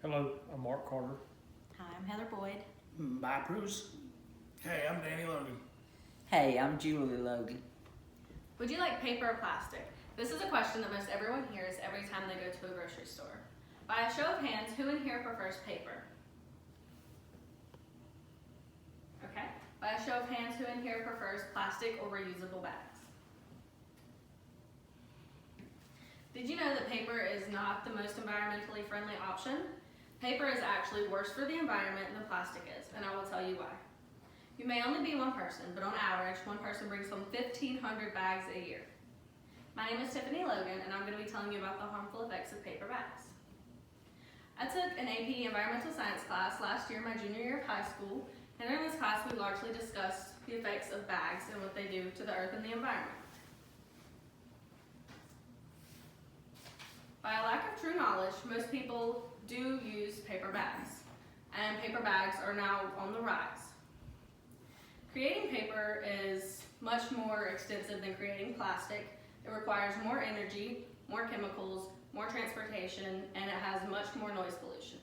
Hello, I'm Mark Carter. Hi, I'm Heather Boyd. Bye, Bruce. Hey, I'm Danny Logan. Hey, I'm Julie Logan. Would you like paper or plastic? This is a question that most everyone hears every time they go to a grocery store. By a show of hands, who in here prefers paper? Okay. By a show of hands, who in here prefers plastic or reusable bags? Did you know that paper is not the most environmentally friendly option? Paper is actually worse for the environment than plastic is, and I will tell you why. You may only be one person, but on average, one person brings home 1,500 bags a year. My name is Tiffany Logan, and I'm going to be telling you about the harmful effects of paper bags. I took an AP Environmental Science class last year, my junior year of high school, and during this class we largely discussed the effects of bags and what they do to the earth and the environment. By a lack of true knowledge, most people do use paper bags, and paper bags are now on the rise. Creating paper is much more extensive than creating plastic. It requires more energy, more chemicals, more transportation, and it has much more noise pollution.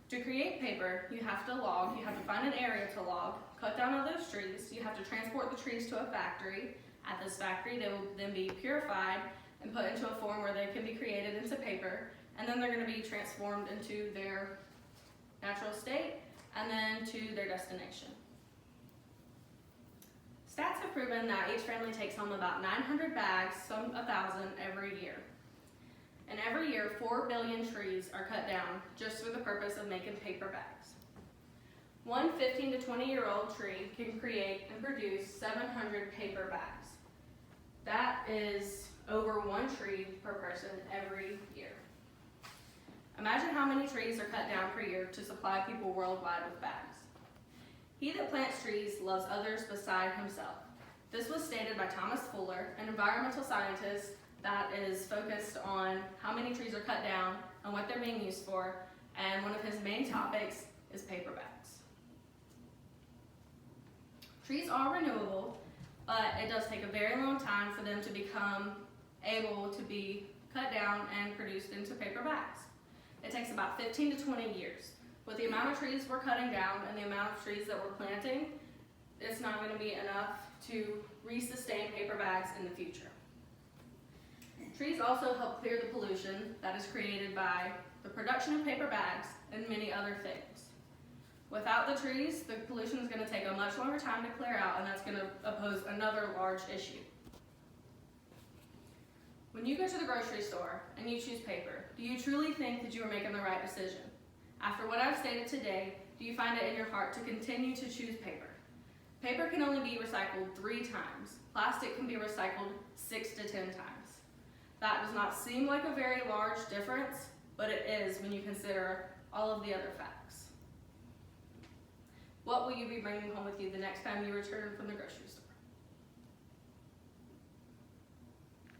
To create paper, you have to log, you have to find an area to log, cut down all those trees, you have to transport the trees to a factory. At this factory, they will then be purified and put into a form where they can be created into paper, and then they're going to be transformed into their natural state and then to their destination. Stats have proven that each family takes home about 900 bags, some 1,000 every year. And every year, 4 billion trees are cut down just for the purpose of making paper bags. One 15 to 20-year-old tree can create and produce 700 paper bags. That is over one tree per person every year. Imagine how many trees are cut down per year to supply people worldwide with bags. He that plants trees loves others beside himself. This was stated by Thomas Fuller, an environmental scientist that is focused on how many trees are cut down and what they're being used for, and one of his main topics is paper bags. Trees are renewable, but it does take a very long time for them to become able to be cut down and produced into paper bags. It takes about 15 to 20 years. With the amount of trees we're cutting down and the amount of trees that we're planting, it's not going to be enough to resustain paper bags in the future. Trees also help clear the pollution that is created by the production of paper bags and many other things. Without the trees, the pollution is going to take a much longer time to clear out, and that's going to pose another large issue. When you go to the grocery store and you choose paper, do you truly think that you are making the right decision? After what I've stated today, do you find it in your heart to continue to choose paper? Paper can only be recycled 3 times. Plastic can be recycled 6 to 10 times. That does not seem like a very large difference, but it is when you consider all of the other facts. What will you be bringing home with you the next time you return from the grocery store?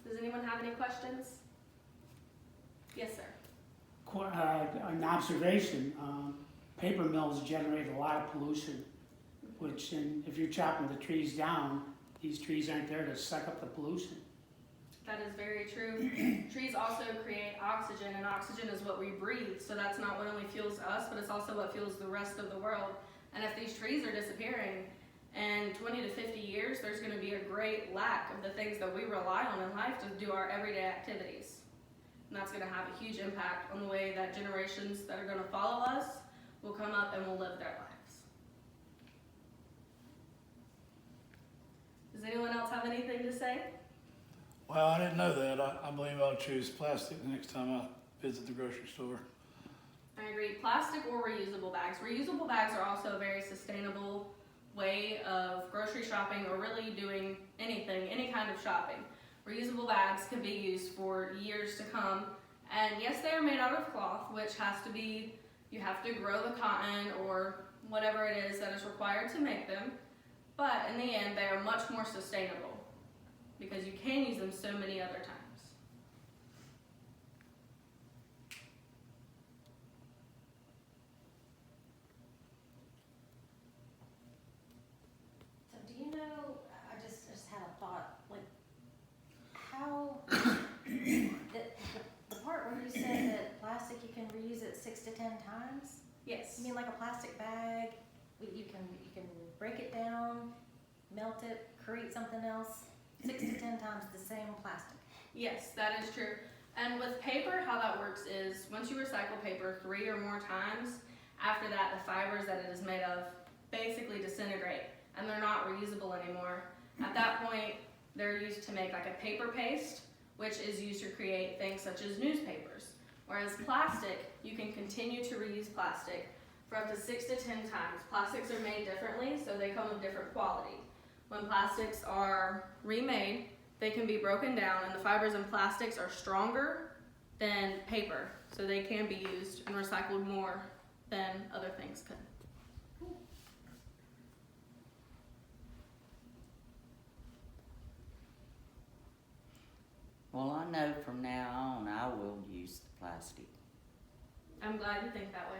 Does anyone have any questions? Yes, sir. An observation, paper mills generate a lot of pollution, which if you're chopping the trees down, these trees aren't there to suck up the pollution. That is very true. Trees also create oxygen, and oxygen is what we breathe, so that's not what only fuels us, but it's also what fuels the rest of the world. And if these trees are disappearing, in 20 to 50 years, there's going to be a great lack of the things that we rely on in life to do our everyday activities. And that's going to have a huge impact on the way that generations that are going to follow us will come up and will live their lives. Does anyone else have anything to say? Well, I didn't know that. I believe I'll choose plastic the next time I visit the grocery store. I agree. Plastic or reusable bags. Reusable bags are also a very sustainable way of grocery shopping or really doing anything, any kind of shopping. Reusable bags can be used for years to come. And yes, they are made out of cloth, which has to be, you have to grow the cotton or whatever it is that is required to make them. But in the end, they are much more sustainable because you can use them so many other times. So do you know, I just had a thought, like how, the part where you said that plastic plastic, you can reuse it 6 to 10 times? Yes. You mean like a plastic bag, you can break it down, melt it, create something else, 6 to 10 times the same plastic? Yes, that is true. And with paper, how that works is once you recycle paper 3 or more times, after that the fibers that it is made of basically disintegrate and they're not reusable anymore. At that point, they're used to make like a paper paste, which is used to create things such as newspapers. Whereas plastic, you can continue to reuse plastic for up to 6 to 10 times. Plastics are made differently, so they come with different quality. When plastics are remade, they can be broken down, and the fibers in plastics are stronger than paper, so they can be used and recycled more than other things could. Well, I know from now on I will use the plastic. I'm glad you think that way.